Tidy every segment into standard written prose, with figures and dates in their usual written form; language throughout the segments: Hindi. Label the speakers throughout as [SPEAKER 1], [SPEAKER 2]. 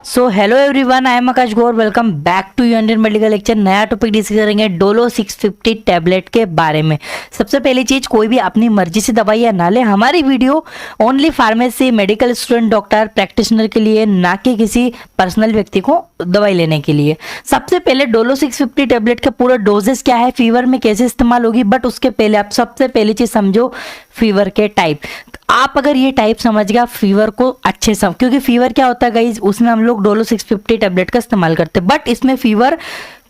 [SPEAKER 1] So hello everyone, I am Akash Gaur. Welcome back to your Indian medical lecture. नया टॉपिक डिस्कस करेंगे डोलो 650 टैबलेट के बारे में। सबसे पहली चीज, कोई भी अपनी मर्जी से दवाइयाँ ना ले। हमारी video only pharmacy, medical student, doctor, practitioner के लिए, ना कि किसी पर्सनल व्यक्ति को दवाई लेने के लिए। सबसे पहले डोलो 650 टैबलेट का पूरा डोजेस क्या है, फीवर में कैसे इस्तेमाल होगी, बट उसके पहले आप सबसे पहली चीज समझो फीवर के टाइप। आप अगर ये टाइप समझ गया फीवर को अच्छे से, क्योंकि फीवर क्या होता है गाइस, उसमें हम लोग डोलो 650 टैबलेट का इस्तेमाल करते हैं। बट इसमें फीवर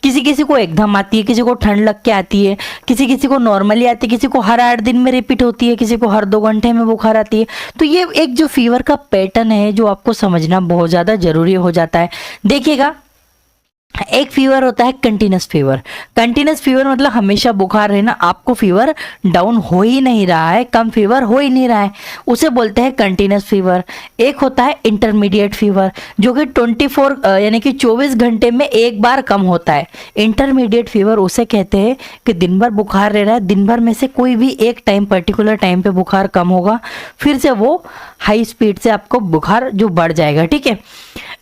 [SPEAKER 1] किसी किसी को एकदम आती है, किसी को ठंड लग के आती है, किसी किसी को नॉर्मली आती है, किसी को हर 8 दिन में रिपीट होती है, किसी को हर 2 घंटे में बुखार आती है। तो ये एक जो फीवर का पैटर्न है जो आपको समझना बहुत ज़्यादा जरूरी हो जाता है। देखिएगा, एक फीवर होता है कंटिन्यूस फीवर। कंटिन्यूस फीवर मतलब हमेशा बुखार है ना, आपको फीवर डाउन हो ही नहीं रहा है, कम फीवर हो ही नहीं रहा है, उसे बोलते हैं कंटिन्यूस फीवर। एक होता है इंटरमीडिएट फीवर, जो कि 24 यानी कि 24 घंटे में एक बार कम होता है। इंटरमीडिएट फीवर उसे कहते हैं कि दिन भर बुखार रह रहा है, दिन भर में से कोई भी एक टाइम, पर्टिकुलर टाइम पे बुखार कम होगा, फिर से वो हाई स्पीड से आपको बुखार जो बढ़ जाएगा, ठीक है।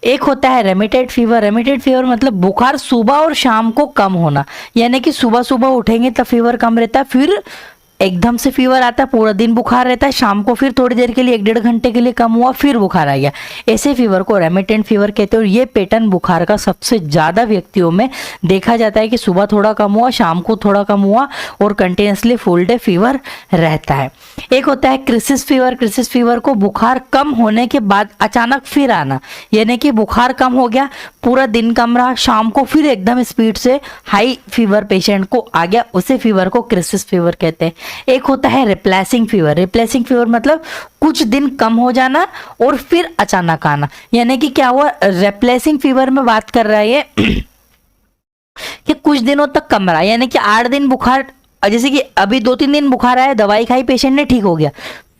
[SPEAKER 1] एक होता है रेमिटेड फीवर। रेमिटेड फीवर मतलब बुखार सुबह और शाम को कम होना, यानी कि सुबह सुबह उठेंगे तब फीवर कम रहता है, फिर एकदम से फीवर आता है, पूरा दिन बुखार रहता है, शाम को फिर थोड़ी देर के लिए 1-1.5 घंटे के लिए कम हुआ, फिर बुखार आ गया। ऐसे फीवर को रेमिटेंट फीवर कहते हैं। और ये पैटर्न बुखार का सबसे ज़्यादा व्यक्तियों में देखा जाता है कि सुबह थोड़ा कम हुआ, शाम को थोड़ा कम हुआ और कंटिन्यूसली फुल डे फीवर रहता है। एक होता है क्रिसिस फीवर। क्रिसिस फीवर को बुखार कम होने के बाद अचानक फिर आना, यानी कि बुखार कम हो गया, पूरा दिन कम रहा, शाम को फिर एकदम स्पीड से हाई फीवर पेशेंट को आ गया, उसे फीवर को क्रिसिस फीवर कहते हैं। एक होता है रिप्लेसिंग फीवर। रिप्लेसिंग फीवर मतलब कुछ दिन कम हो जाना और फिर अचानक आना, यानी कि क्या हुआ, रिप्लेसिंग फीवर में बात कर रहा है कि कुछ दिनों तक कम रहा, यानी कि 8 दिन बुखार, जैसे कि अभी 2-3 दिन बुखार आया, दवाई खाई, पेशेंट ने ठीक हो गया,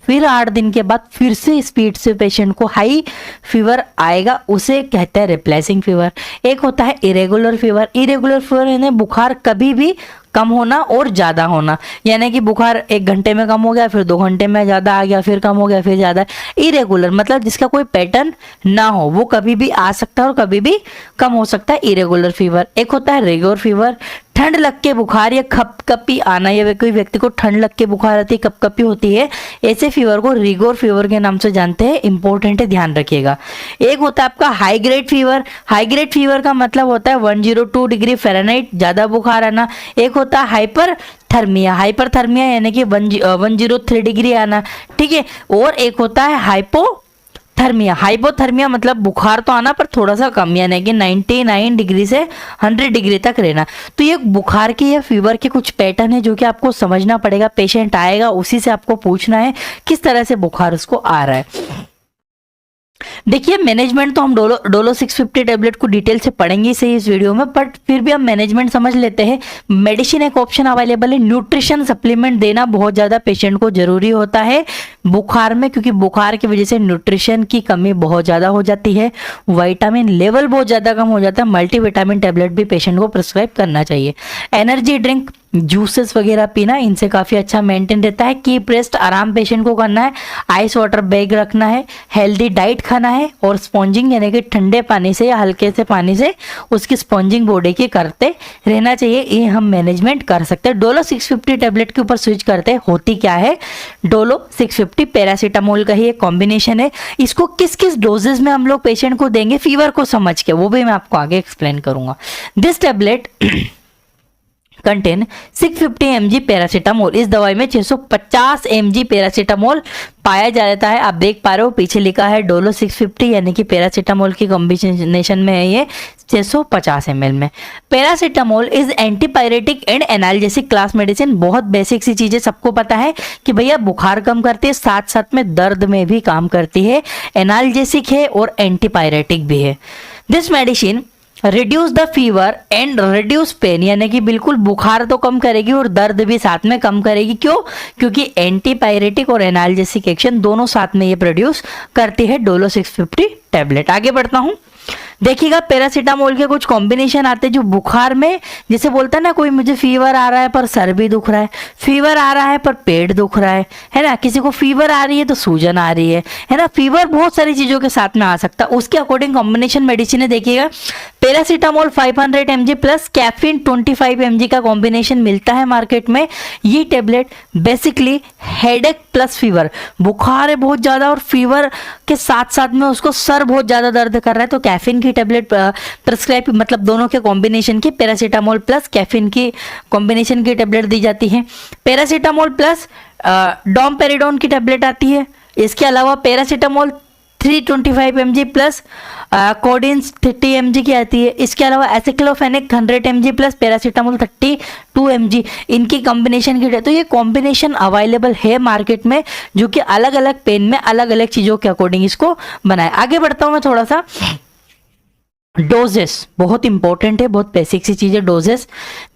[SPEAKER 1] फिर 8 दिन के बाद फिर से स्पीड से पेशेंट को हाई फीवर आएगा, उसे कहते हैं रिप्लेसिंग फीवर। एक होता है इरेगुलर फीवर। इरेगुलर फीवर यानी बुखार कभी भी कम होना और ज़्यादा होना, यानी कि बुखार 1 घंटे में कम हो गया, फिर 2 घंटे में ज़्यादा आ गया, फिर कम हो गया, फिर ज़्यादा। इरेगुलर मतलब जिसका कोई पैटर्न ना हो, वो कभी भी आ सकता है और कभी भी कम हो सकता है, इरेगुलर फीवर। एक होता है रेगुलर फीवर। ठंड लग के बुखार या कपकपी आना, या कोई व्यक्ति को ठंड लग के बुखार आती है, कपकपी होती है, ऐसे फीवर को रिगोर फीवर के नाम से जानते हैं। इंपॉर्टेंट है, ध्यान रखिएगा। एक होता है आपका high grade fever. High grade fever का मतलब होता है 102 डिग्री फ़ारेनहाइट, ज़्यादा बुखार आना। एक होता है हाइपर थर्मिया। हाइपर थर्मिया यानी कि 103 डिग्री आना, ठीक है। और एक होता है हाइपोथर्मिया। हाइपोथर्मिया मतलब बुखार तो आना पर थोड़ा सा कम, यानी कि 99 डिग्री से 100 डिग्री तक रहना। तो ये बुखार के या फीवर के कुछ पैटर्न है जो कि आपको समझना पड़ेगा। पेशेंट आएगा, उसी से आपको पूछना है किस तरह से बुखार उसको आ रहा है। देखिए, मैनेजमेंट तो हम डोलो 650 टैबलेट को डिटेल से पढ़ेंगे ही सही इस वीडियो में, बट फिर भी हम मैनेजमेंट समझ लेते हैं। मेडिसिन एक ऑप्शन अवेलेबल है। न्यूट्रिशन सप्लीमेंट देना बहुत ज़्यादा पेशेंट को जरूरी होता है बुखार में, क्योंकि बुखार की वजह से न्यूट्रिशन की कमी बहुत ज़्यादा हो जाती है, विटामिन लेवल बहुत ज़्यादा कम हो जाता है। मल्टीविटामिन टैबलेट भी पेशेंट को प्रिस्क्राइब करना चाहिए। एनर्जी ड्रिंक, जूसेस वगैरह पीना, इनसे काफ़ी अच्छा मेंटेन रहता है। कीप रेस्ट, आराम पेशेंट को करना है। आइस वाटर बैग रखना है। हेल्दी डाइट खाना है और स्पॉन्जिंग यानी कि ठंडे पानी से या हल्के से पानी से उसकी स्पॉन्जिंग बॉडी की करते रहना चाहिए। ये हम मैनेजमेंट कर सकते हैं। डोलो 650 टैबलेट के ऊपर स्विच करते हैं। होती क्या है, डोलो 650 पैरासीटामोल का ही एक कॉम्बिनेशन है। इसको किस किस डोजेज में हम लोग पेशेंट को देंगे फीवर को समझ के, वो भी मैं आपको आगे एक्सप्लेन करूंगा। This tablet contain 650 mg paracetamol. इस दवाई में 650 mg पैरासीटामोल पाया जाता है। आप देख पा रहे हो पीछे लिखा है डोलो 650, यानी कि पैरासीटामोल की कॉम्बिनेशन में है ये 650 ml में। Paracetamol is antipyretic and analgesic class medicine. बहुत बेसिक सी चीजें सबको पता है कि भैया बुखार कम करती है, साथ साथ में दर्द में भी काम करती है, एनाल्जेसिक है और एंटीपायरेटिक भी है। This medicine reduce the fever and reduce pain, यानी कि बिल्कुल बुखार तो कम करेगी और दर्द भी साथ में कम करेगी। क्यों? क्योंकि एंटीपायरेटिक और एनाल्जेसिक एक्शन दोनों साथ में ये प्रोड्यूस करती है डोलो 650 टैबलेट। आगे बढ़ता हूं। देखिएगा पैरासीटामोल के कुछ कॉम्बिनेशन आते हैं जो बुखार में, जैसे बोलता है ना कोई मुझे फीवर आ रहा है पर सर भी दुख रहा है, फीवर आ रहा है पर पेट दुख रहा है ना, किसी को फीवर आ रही है तो सूजन आ रही है ना, फीवर बहुत सारी चीजों के साथ में आ सकता है, उसके अकॉर्डिंग कॉम्बिनेशन मेडिसिन है। देखिएगा paracetamol 500 mg plus caffeine 25 mg का कॉम्बिनेशन मिलता है मार्केट में। ये tablet basically headache plus fever, बुखार है बहुत ज्यादा और फीवर के साथ साथ में उसको सर बहुत ज्यादा दर्द कर रहा है तो कैफीन की टेबलेट प्रिस्क्राइब, मतलब दोनों के कॉम्बिनेशन की पैरासीटामोल प्लस कैफीन की कॉम्बिनेशन की टेबलेट दी जाती है। पैरासीटामोल प्लस डोमपेरिडोन की टेबलेट आती है। इसके अलावा paracetamol 325 mg plus coding 30 mg की आती है। इसके अलावा aceclofenac 100 mg plus paracetamol 32 mg, इनकी कॉम्बिनेशन की, तो ये कॉम्बिनेशन अवेलेबल है मार्केट में जो कि अलग अलग पेन में अलग अलग चीज़ों के अकॉर्डिंग इसको बनाए। आगे बढ़ता हूँ मैं थोड़ा सा। डोजेस बहुत इंपॉर्टेंट है, बहुत बेसिक सी चीज है doses.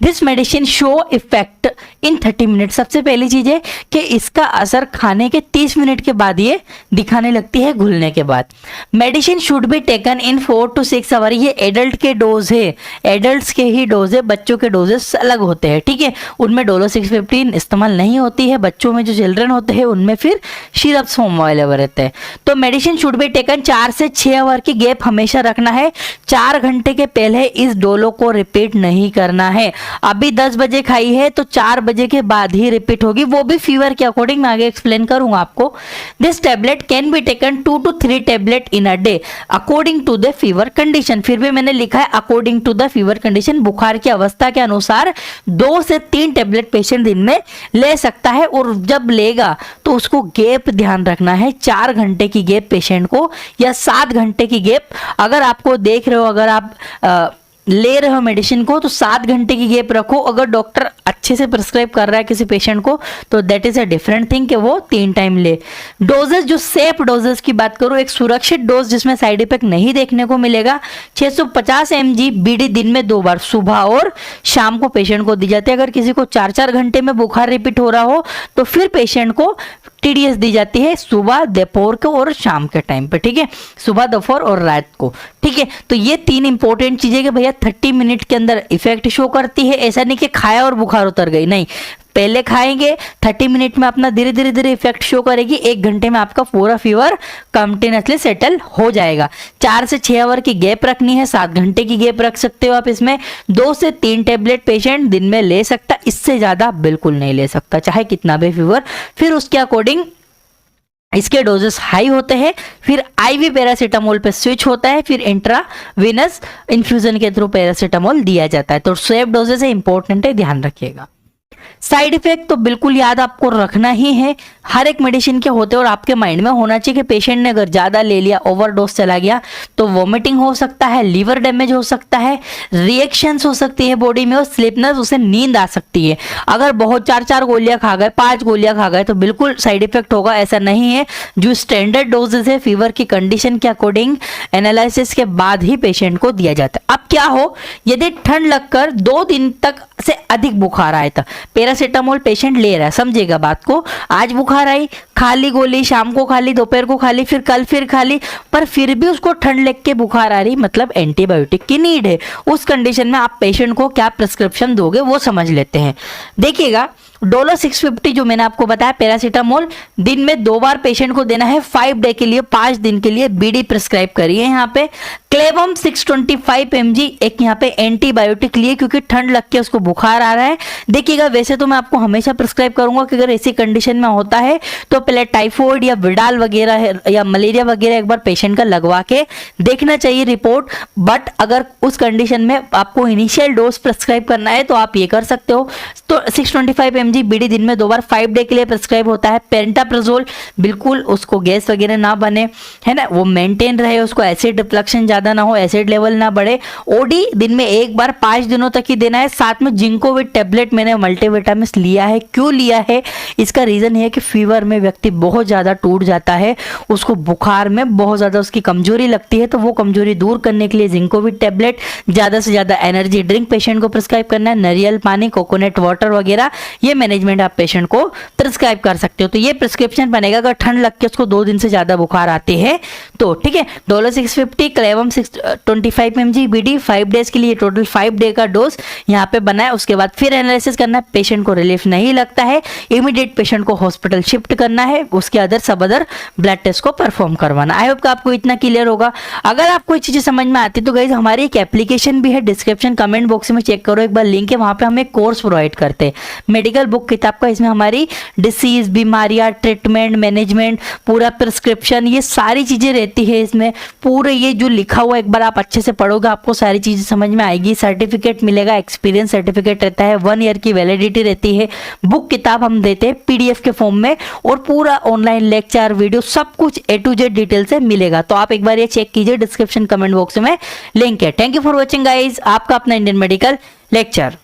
[SPEAKER 1] This medicine show effect in 30 minute. सबसे पहली चीज है कि इसका असर खाने के 30 मिनट के बाद ये दिखाने लगती है घुलने के बाद। Medicine should be taken in 4 to 6 hour. ये एडल्ट के डोज है, एडल्ट्स के ही डोज है, बच्चों के डोजेस अलग होते हैं, ठीक है, उनमें डोलो 650 इस्तेमाल नहीं होती है। बच्चों में जो चिल्ड्रन होते हैं उनमें फिर सिरप्स फॉर्म अवेलेबल रहते हैं। तो मेडिसिन शुड बी टेकन 4 से 6 आवर की गैप हमेशा रखना है। 4 घंटे के पहले इस डोलो को रिपीट नहीं करना है। अभी 10 बजे खाई है तो 4 बजे के बाद ही रिपीट होगी, वो भी फीवर के अकॉर्डिंग। मैं आगे एक्सप्लेन करूंगा आपको। This tablet can be taken 2 to 3 tablet in a day according to the fever condition. फिर भी मैंने लिखा है according to the fever condition. बुखार की अवस्था के अनुसार 2 से 3 टेबलेट पेशेंट दिन में ले सकता है और जब लेगा तो उसको गैप ध्यान रखना है। 4 घंटे की गैप पेशेंट को या 7 घंटे की गैप, अगर आपको देख रहे हो, अगर आप ले रहे हो मेडिसिन को तो 7 घंटे की गैप रखो। अगर डॉक्टर अच्छे से प्रिस्क्राइब कर रहा है किसी पेशेंट को तो that is a different thing कि वो 3 टाइम ले। डोजेस, जो सेफ डोजेस की बात करूं, एक सुरक्षित डोज जिसमें साइड इफेक्ट नहीं देखने को मिलेगा, 650 mg बीडी दिन में 2 बार सुबह और शाम को पेशेंट को दी जाती है। अगर किसी को 4-4 घंटे में बुखार रिपीट हो रहा हो तो फिर पेशेंट को टीडीएस दी जाती है सुबह, दोपहर को और शाम के टाइम पे, ठीक है, सुबह, दोपहर और रात को, ठीक है। तो ये 3 इंपॉर्टेंट चीजें कि भैया 30 मिनट के अंदर इफेक्ट शो करती है। ऐसा नहीं कि खाया और बुखार उतर गई, नहीं, पहले खाएंगे 30 मिनट में अपना धीरे धीरे धीरे इफेक्ट शो करेगी। 1 घंटे में आपका पूरा फीवर कंटिन्यूसली सेटल हो जाएगा। 4 से 6 आवर की गैप रखनी है, 7 घंटे की गैप रख सकते हो आप इसमें। 2 से 3 टेबलेट पेशेंट दिन में ले सकता, इससे ज्यादा बिल्कुल नहीं ले सकता चाहे कितना भी फीवर। फिर उसके अकॉर्डिंग इसके डोजेस हाई होते हैं, फिर आईवी पैरासीटामोल पे स्विच होता है, फिर इंट्रावेनस इन्फ्यूजन के थ्रू पैरासीटामोल दिया जाता है। तो सेफ डोजेस है, इंपॉर्टेंट है, ध्यान रखिएगा। साइड इफेक्ट तो बिल्कुल याद आपको रखना ही है, हर एक मेडिसिन के होते हैं और आपके माइंड में होना चाहिए कि पेशेंट ने अगर ज्यादा ले लिया, ओवरडोज चला गया तो वोमिटिंग हो सकता है, लीवर डैमेज हो सकता है, रिएक्शंस हो सकती है बॉडी में और स्लीपनेस, उसे नींद आ सकती है। अगर बहुत 4-4 गोलियां खा गए, 5 गोलियां खा गए तो बिल्कुल साइड इफेक्ट होगा, ऐसा नहीं है। जो स्टैंडर्ड डोजेस है फीवर की कंडीशन के अकॉर्डिंग एनालिसिस के बाद ही पेशेंट को दिया जाता है। अब क्या हो यदि ठंड लगकर 2 दिन तक से अधिक बुखार आए तो पैरासीटामोल पेशेंट ले रहा है, समझेगा बात को। आज बुखार आई, खाली गोली, शाम को खाली, दोपहर को खाली, फिर कल फिर खाली, पर फिर भी उसको ठंड लग के बुखार आ रही, मतलब एंटीबायोटिक की नीड है। उस कंडीशन में आप पेशेंट को क्या प्रिस्क्रिप्शन दोगे वो समझ लेते हैं। देखिएगा डोलो 650 जो मैंने आपको बताया पैरासीटामोल दिन में 2 बार पेशेंट को देना है 5 डे के लिए, 5 दिन के लिए बीडी प्रिस्क्राइब करिए। यहाँ पे क्लेवम 625 mg एक यहाँ पे एंटीबायोटिक लिए क्योंकि ठंड लग के उसको बुखार आ रहा है। देखिएगा वैसे तो मैं आपको हमेशा प्रिस्क्राइब करूंगा कि अगर ऐसी कंडीशन में होता है तो पहले टाइफाइड या विडाल वगैरह या मलेरिया वगैरह एक बार पेशेंट का लगवा के देखना चाहिए रिपोर्ट। बट अगर उस कंडीशन में आपको इनिशियल डोज प्रिस्क्राइब करना है तो आप ये कर सकते हो। तो 625 mg बीडी दिन में 2 बार 5 डे के लिए प्रिस्क्राइब होता है। पेंटाप्राजोल बिल्कुल उसको गैस वगैरह ना बने, है ना, वो मेंटेन रहे, उसको एसिड रिफ्लेक्शन ज्यादा ना हो, एसिड लेवल ना बढ़े। ओडी दिन में 1 बार 5 दिनों तक ही देना है। साथ में जिंकोविट टेबलेट मैंने मल्टीविटामिन लिया है। क्यों लिया है? इसका रीजन है कि फीवर में व्यक्ति बहुत ज्यादा टूट जाता है, उसको बुखार में बहुत ज्यादा उसकी कमजोरी लगती है, तो वो कमजोरी दूर करने के लिए जिंकोविट टेबलेट, ज्यादा से ज्यादा एनर्जी ड्रिंक पेशेंट को प्रिस्क्राइब करना है, नारियल पानी, कोकोनट वाटर वगैरह ये मैनेजमेंट आप पेशेंट को प्रिस्क्राइब कर सकते हो। तो ये प्रिस्क्रिप्शन बनेगा अगर ठंड लग के उसको 2 दिन से ज़्यादा बुखार आते हैं तो, ठीक है। Dolo 650 Clavam 625 mg BD 5 days के लिए, टोटल 5 डे का डोज यहाँ पे बना है। उसके बाद फिर एनालिसिस करना है, पेशेंट को रिलीफ नहीं लगता है, इमीडिएट पेशेंट को हॉस्पिटल शिफ्ट करना है, उसके सब अदर ब्लड टेस्ट को परफॉर्म करवाना। आई होप कि आपको इतना क्लियर होगा। अगर आपको ये चीजें समझ में आती तो गाइस हमारी एक एप्लीकेशन भी है, डिस्क्रिप्शन कमेंट बॉक्स में चेक करो एक बार, लिंक है, वहां पे हम एक कोर्स प्रोवाइड करते हैं मेडिकल बुक किताब का। इसमें हमारी डिसीज, बीमारियां, ट्रीटमेंट, मैनेजमेंट, पूरा प्रिस्क्रिप्शन, ये सारी चीजें रहती है इसमें। पूरे ये जो लिखा हुआ एक बार आप अच्छे से पढ़ोगे आपको सारी चीजें समझ में आएगी। सर्टिफिकेट मिलेगा, एक्सपीरियंस सर्टिफिकेट रहता है, 1 ईयर की वैलिडिटी रहती है। बुक किताब हम देते हैं PDF के फॉर्म में, और पूरा ऑनलाइन लेक्चर, वीडियो, सब कुछ A to Z डिटेल से मिलेगा। तो आप एक बार ये चेक कीजिए, डिस्क्रिप्शन कमेंट बॉक्स में लिंक है। Thank you for watching guys, आपका अपना इंडियन मेडिकल लेक्चर।